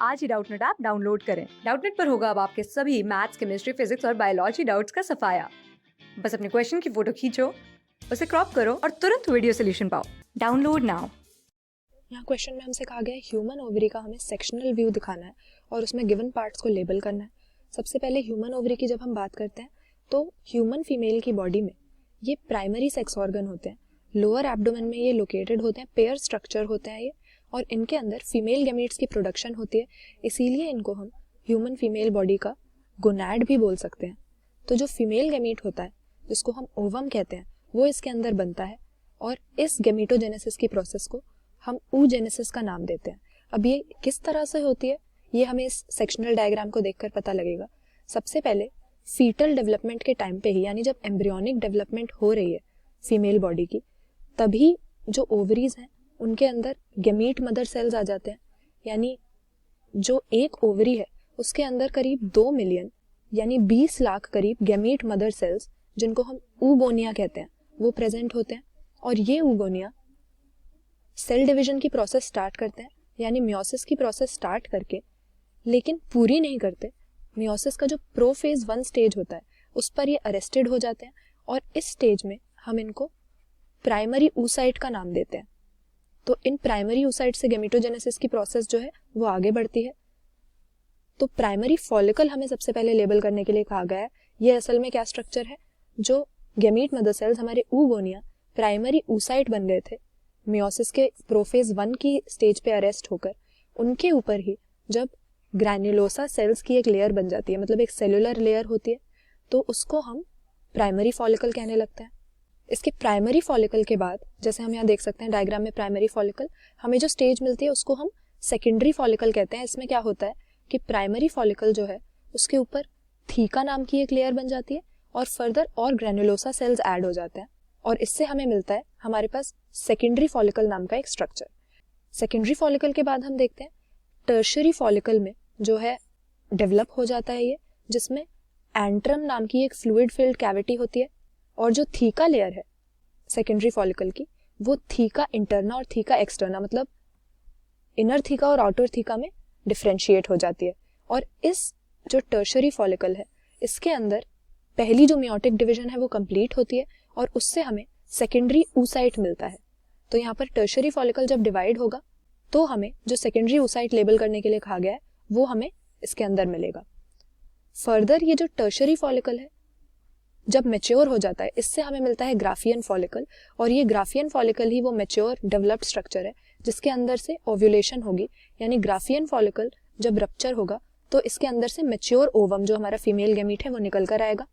आज ही Doubtnut app download करें। Doubtnut पर होगा अब आपके सभी मैथ्स, केमिस्ट्री, फिजिक्स और बायोलॉजी डाउट्स का सफाया। बस अपने क्वेश्चन की फोटो खींचो, उसे क्रॉप करो और तुरंत वीडियो सोल्यूशन पाओ। Download now. यहाँ क्वेश्चन में हमसे कहा गया है ह्यूमन ओवरी का हमें सेक्शनल व्यू दिखाना है और उसमें गिवन पार्ट्स को लेबल करना है। सबसे पहले ह्यूमन ओवरी की जब हम बात करते हैं तो ह्यूमन फीमेल की बॉडी में ये प्राइमरी सेक्स ऑर्गन होते हैं। लोअर एब्डोमेन में ये लोकेटेड होते हैं, पेयर स्ट्रक्चर होते हैं ये, और इनके अंदर फीमेल गैमीट्स की प्रोडक्शन होती है। इसीलिए इनको हम ह्यूमन फीमेल बॉडी का गोनैड भी बोल सकते हैं। तो जो फीमेल गैमीट होता है जिसको हम ओवम कहते हैं वो इसके अंदर बनता है और इस गैमीटोजेनेसिस की प्रोसेस को हम oogenesis का नाम देते हैं। अब ये किस तरह से होती है ये हमें इस सेक्शनल डायग्राम को देखकर पता लगेगा। सबसे पहले फीटल डेवलपमेंट के टाइम पे ही, यानी जब एम्ब्रियोनिक डेवलपमेंट हो रही है फीमेल बॉडी की, तभी जो ओवरीज हैं उनके अंदर गैमीट मदर सेल्स आ जाते हैं। यानी जो एक ओवरी है उसके अंदर करीब 2 मिलियन यानी 20 लाख करीब गैमीट मदर सेल्स, जिनको हम ऊगोनिया कहते हैं, वो प्रेजेंट होते हैं। और ये ऊगोनिया सेल डिवीजन की प्रोसेस स्टार्ट करते हैं, यानी मियोसिस की प्रोसेस स्टार्ट करके, लेकिन पूरी नहीं करते। मियोसिस का जो प्रोफेज 1 स्टेज होता है उस पर ये अरेस्टेड हो जाते हैं और इस स्टेज में हम इनको प्राइमरी oocyte का नाम देते हैं। तो इन प्राइमरी oocyte से गैमीटोजेनेसिस की प्रोसेस जो है वो आगे बढ़ती है। तो प्राइमरी फॉलिकल हमें सबसे पहले लेबल करने के लिए कहा गया है। ये असल में क्या स्ट्रक्चर है, जो गैमीट मदर सेल्स हमारे ऊगोनिया प्राइमरी oocyte बन गए थे मियोसिस के प्रोफेज 1 की स्टेज पे अरेस्ट होकर, उनके ऊपर ही जब ग्रैन्युलोसा सेल्स की एक लेयर बन जाती है, मतलब एक सेलुलर लेयर होती है, तो उसको हम प्राइमरी फॉलिकल कहने लगते हैं। इसके प्राइमरी फॉलिकल के बाद, जैसे हम यहाँ देख सकते हैं डायग्राम में, प्राइमरी फॉलिकल हमें जो स्टेज मिलती है उसको हम सेकेंडरी फॉलिकल कहते हैं। इसमें क्या होता है कि प्राइमरी फॉलिकल जो है उसके ऊपर थीका नाम की एक लेयर बन जाती है और फर्दर और ग्रैन्युलोसा सेल्स ऐड हो जाते हैं और इससे हमें मिलता है हमारे पास सेकेंडरी फॉलिकल नाम का एक स्ट्रक्चर। सेकेंडरी फॉलिकल के बाद हम देखते हैं टर्शियरी फॉलिकल में जो है डेवलप हो जाता है ये, जिसमें एंट्रम नाम की एक फ्लूइड फिल्ड कैविटी होती है और जो थीका लेयर है सेकेंडरी फॉलिकल की, वो थीका इंटरना और थीका एक्सटर्ना, मतलब इनर थीका और आउटर थीका में डिफरेंशिएट हो जाती है। और इस जो टर्शियरी फॉलिकल है इसके अंदर पहली जो मियोटिक डिवीजन है वो कंप्लीट होती है और उससे हमें सेकेंडरी oocyte मिलता है। तो यहाँ पर टर्शियरी फॉलिकल जब डिवाइड होगा तो हमें जो सेकेंडरी oocyte लेबल करने के लिए कहा गया है वो हमें इसके अंदर मिलेगा। फर्दर ये जो टर्शियरी फॉलिकल है जब मैच्योर हो जाता है इससे हमें मिलता है ग्राफियन फॉलिकल, और ये ग्राफियन फॉलिकल ही वो मैच्योर डेवलप्ड स्ट्रक्चर है जिसके अंदर से ओव्यूलेशन होगी। यानी ग्राफियन फॉलिकल जब रप्चर होगा तो इसके अंदर से मैच्योर ओवम, जो हमारा फीमेल गैमीट है, वो निकल कर आएगा।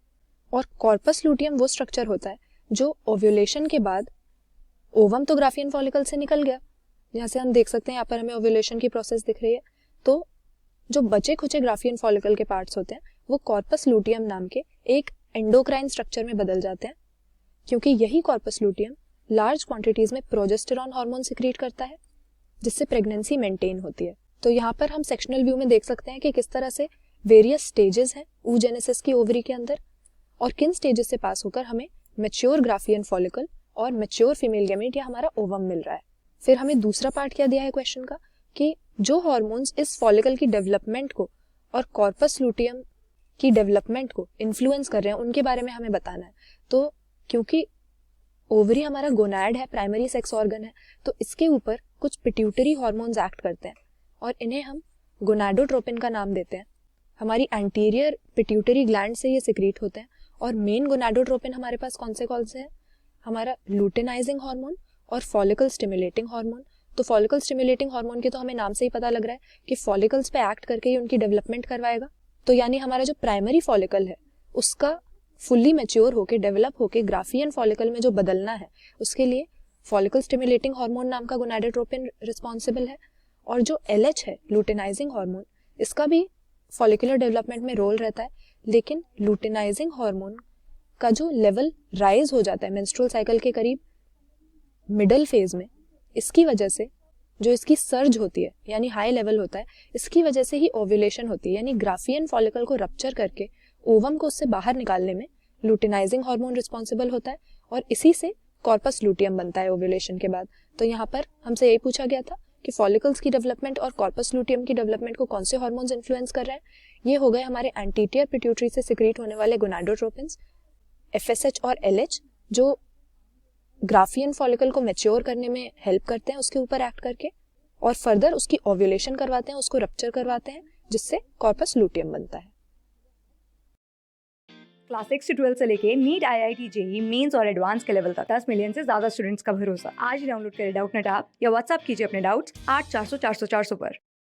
और कॉर्पस लूटियम वो स्ट्रक्चर होता है जो ओव्यूलेशन के बाद, ओवम तो ग्राफियन फॉलिकल से निकल गया, जहाँ से हम देख सकते हैं यहाँ पर हमें ओव्यूलेशन की प्रोसेस दिख रही है, तो जो बचे खुचे ग्राफियन फॉलिकल के पार्ट्स होते हैं वो कॉर्पस लूटियम नाम के एक एंडोक्राइन स्ट्रक्चर में बदल जाते हैं, क्योंकि यही कॉर्पस लूटियम लार्ज क्वांटिटीज में प्रोजेस्टेरॉन हार्मोन सिक्रीट करता है जिससे प्रेगनेंसी मेंटेन होती है। तो यहाँ पर हम सेक्शनल व्यू में देख सकते हैं कि किस तरह से वेरियस स्टेजेस हैं oogenesis की ओवरी के अंदर और किन स्टेजेस से पास होकर हमें मैच्योर ग्राफियन फॉलिकल और मैच्योर फीमेल गैमीट या हमारा ओवम मिल रहा है। फिर हमें दूसरा पार्ट क्या दिया है क्वेश्चन का कि जो हार्मोन्स इस फॉलिकल की डेवलपमेंट को और कॉर्पस लूटियम की डेवलपमेंट को इन्फ्लुएंस कर रहे हैं उनके बारे में हमें बताना है। तो क्योंकि ओवरी हमारा गोनैड है, प्राइमरी सेक्स ऑर्गन है, तो इसके ऊपर कुछ पिट्यूटरी हार्मोन्स एक्ट करते हैं और इन्हें हम गोनाडोट्रोपिन का नाम देते हैं। हमारी एंटीरियर पिट्यूटरी ग्लैंड से ये सिक्रीट होते हैं और मेन गोनाडोट्रोपिन हमारे पास कौन से हैं, हमारा लूटेनाइजिंग हार्मोन और फॉलिकल स्टिमुलेटिंग हार्मोन। तो फॉलिकल स्टिमुलेटिंग हार्मोन के तो हमें नाम से ही पता लग रहा है कि फॉलिकल्स पे एक्ट करके ही उनकी डेवलपमेंट करवाएगा। तो यानी हमारा जो प्राइमरी फॉलिकल है उसका फुल्ली मैच्योर होके, डेवलप होके ग्राफियन फॉलिकल में जो बदलना है उसके लिए फॉलिकल स्टिमुलेटिंग हार्मोन नाम का गोनाडोट्रोपिन रिस्पॉन्सिबल है। और जो LH है, लूटेनाइजिंग हार्मोन, इसका भी फॉलिकुलर डेवलपमेंट में रोल रहता है, लेकिन लूटेनाइजिंग हार्मोन का जो लेवल राइज हो जाता है मेंस्ट्रुअल साइकिल के करीब मिडल फेज में, इसकी वजह से जो इसकी सर्ज होती है यानी हाई लेवल होता है, इसकी वजह से ही ओव्यूलेशन होती है। यानी ग्राफियन फॉलिकल को रप्चर करके ओवम को उससे बाहर निकालने में लूटेनाइजिंग हार्मोन रिस्पॉन्सिबल होता है और इसी से कॉर्पस लूटियम बनता है ओव्यूलेशन के बाद। तो यहाँ पर हमसे यही पूछा गया था कि फॉलिकल्स की डेवलपमेंट और कॉर्पस लूटियम की डेवलपमेंट को कौन से हार्मोन्स इन्फ्लुएंस कर रहे हैं। ये हो गए हमारे एंटीरियर पिट्यूटरी से सिक्रीट होने वाले गोनाडोट्रोपिन्स, एफएसएच और एलएच, जो ग्राफियन फॉलिकल को मैच्योर करने में हेल्प करते हैं उसके ऊपर एक्ट करके, और फर्दर उसकी ओव्यूलेशन करवाते हैं, उसको रप्चर करवाते हैं, जिससे कॉर्पस लूटियम बनता है। क्लास 6 से 12 से लेके नीट, IIT, जेई, मेंस और एडवांस के लेवल तक 10 मिलियन से ज्यादा स्टूडेंट्स का भरोसा। आज ही डाउनलोड करें डाउटनेट ऐप या व्हाट्सएप कीजिए अपने डाउट्स 8400 400 400 पर।